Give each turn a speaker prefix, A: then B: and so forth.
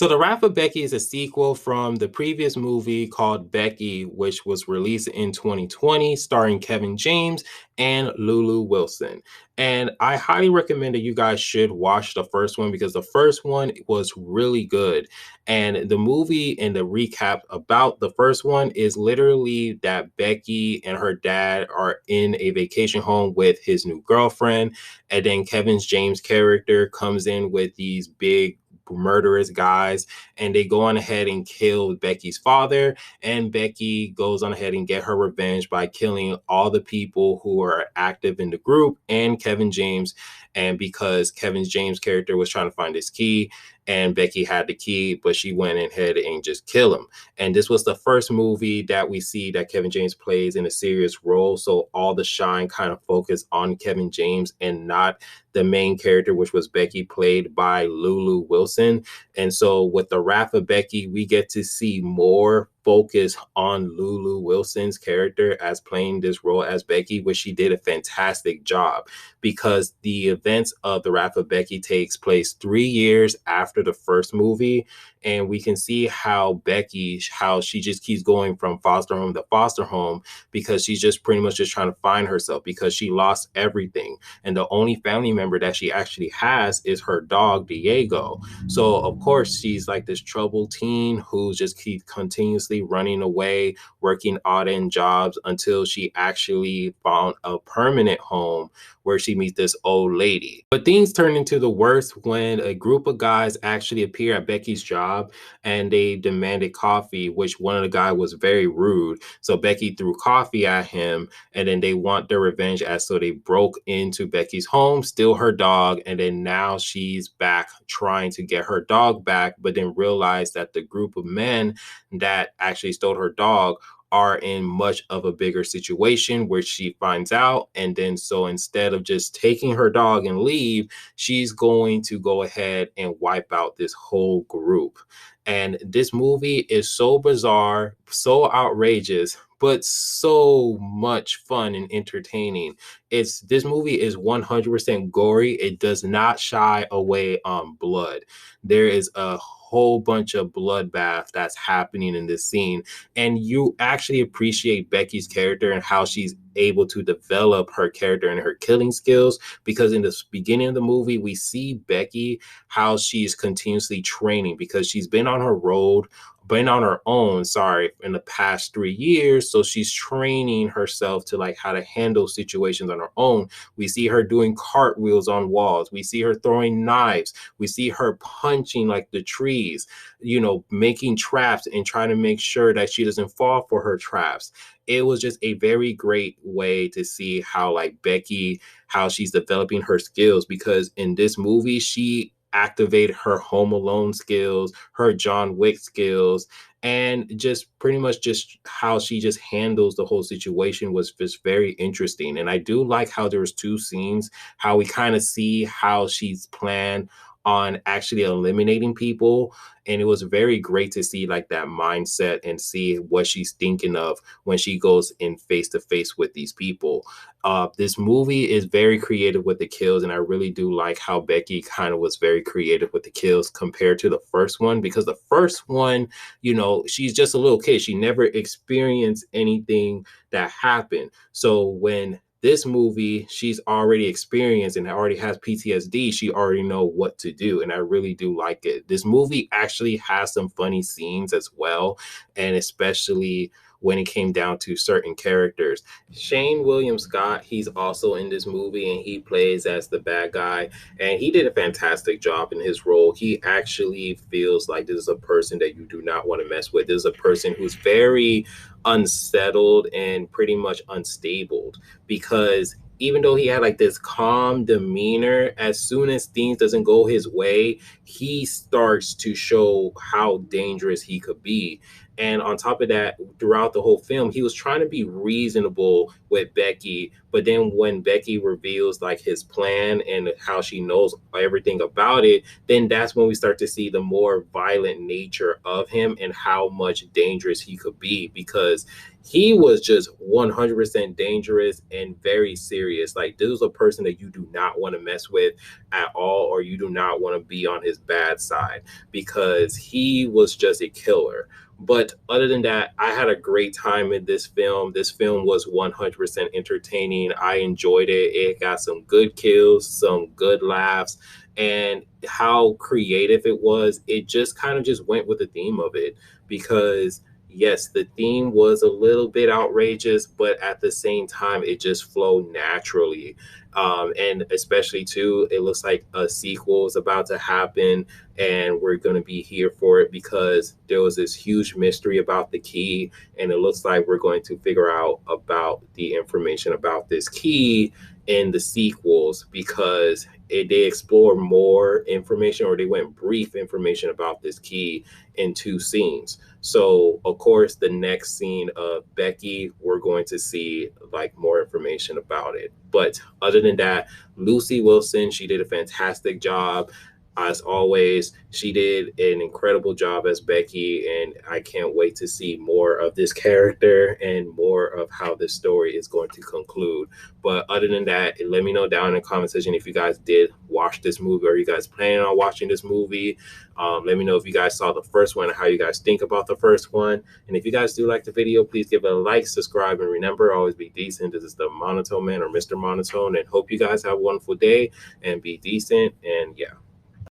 A: So The Wrath of Becky is a sequel from the previous movie called Becky, which was released in 2020, starring Kevin James and Lulu Wilson. And I highly recommend that you guys should watch the first one because the first one was really good. And the movie and the recap about the first one is literally that Becky and her dad are in a vacation home with his new girlfriend. And then Kevin James' character comes in with these big murderous guys, and they go on ahead and kill Becky's father, and Becky goes on ahead and get her revenge by killing all the people who are active in the group and Kevin James. And because Kevin James' character was trying to find his key, and Becky had the key, but she went ahead and just killed him. And this was the first movie that we see that Kevin James plays in a serious role, so all the shine kind of focused on Kevin James and not the main character, which was Becky, played by Lulu Wilson. And so with The Wrath of Becky, we get to see more focus on Lulu Wilson's character as playing this role as Becky, which she did a fantastic job because the events of The Wrath of Becky takes place 3 years after the first movie. And we can see how Becky, how she just keeps going from foster home to foster home because she's just pretty much just trying to find herself because she lost everything. And the only family member that she actually has is her dog, Diego. So, of course, she's like this troubled teen who just keeps continuously running away, working odd end jobs until she actually found a permanent home where she meets this old lady. But things turn into the worst when a group of guys actually appear at Becky's job and they demanded coffee, which one of the guys was very rude. So Becky threw coffee at him, and then they want their revenge as so they broke into Becky's home, steal her dog, and then now she's back trying to get her dog back, but then realized that the group of men that actually stole her dog are in much of a bigger situation where she finds out. And then so instead of just taking her dog and leave, she's going to go ahead and wipe out this whole group. And this movie is so bizarre, so outrageous, but so much fun and entertaining. This movie is 100% gory. It does not shy away on blood. There is a whole bunch of bloodbath that's happening in this scene, and you actually appreciate Becky's character and how she's able to develop her character and her killing skills, because in the beginning of the movie we see Becky how she's continuously training because she's been on her road, been on her own, sorry, in the past 3 years. So she's training herself to like how to handle situations on her own. We see her doing cartwheels on walls. We see her throwing knives. We see her punching like the trees, making traps and trying to make sure that she doesn't fall for her traps. It was just a very great way to see how like Becky, how she's developing her skills, because in this movie, she activated her Home Alone skills, her John Wick skills, and just pretty much just how she just handles the whole situation was just very interesting. And I do like how there's two scenes, how we kind of see how she's planned on actually eliminating people. And it was very great to see like that mindset and see what she's thinking of when she goes in face to face with these people. This movie is very creative with the kills, and I really do like how Becky kind of was very creative with the kills compared to the first one, because the first one, she's just a little kid. She never experienced anything that happened. So when this movie, she's already experienced and already has PTSD. She already know what to do, and I really do like it. This movie actually has some funny scenes as well, and especially when it came down to certain characters. Shane William Scott, he's also in this movie, and he plays as the bad guy, and he did a fantastic job in his role. He actually feels like this is a person that you do not want to mess with. This is a person who's very unsettled and pretty much unstable, because even though he had like this calm demeanor, as soon as things doesn't go his way, he starts to show how dangerous he could be. And on top of that, throughout the whole film, he was trying to be reasonable with Becky. But then when Becky reveals like his plan and how she knows everything about it, then that's when we start to see the more violent nature of him and how much dangerous he could be, because he was just 100% dangerous and very serious. Like, this is a person that you do not want to mess with at all, or you do not want to be on his bad side because he was just a killer. But other than that, I had a great time in this film. This film was 100% entertaining. I enjoyed it. It got some good kills, some good laughs, and how creative it was. It just kind of just went with the theme of it because yes, the theme was a little bit outrageous, but at the same time, it just flowed naturally. And especially too, it looks like a sequel is about to happen, and we're going to be here for it because there was this huge mystery about the key, and it looks like we're going to figure out about the information about this key in the sequels because they explore more information, or they went brief information about this key in two scenes. So, of course, the next scene of Becky, we're going to see like more information about it. But other than that, Lucy Wilson, she did a fantastic job. As always, she did an incredible job as Becky, and I can't wait to see more of this character and more of how this story is going to conclude. But other than that, let me know down in the comment section if you guys did watch this movie or you guys planning on watching this movie. Let me know if you guys saw the first one and how you guys think about the first one. And if you guys do like the video, please give it a like, subscribe, and remember, always be decent. This is the Monotone Man or Mr. Monotone, and hope you guys have a wonderful day and be decent. And yeah.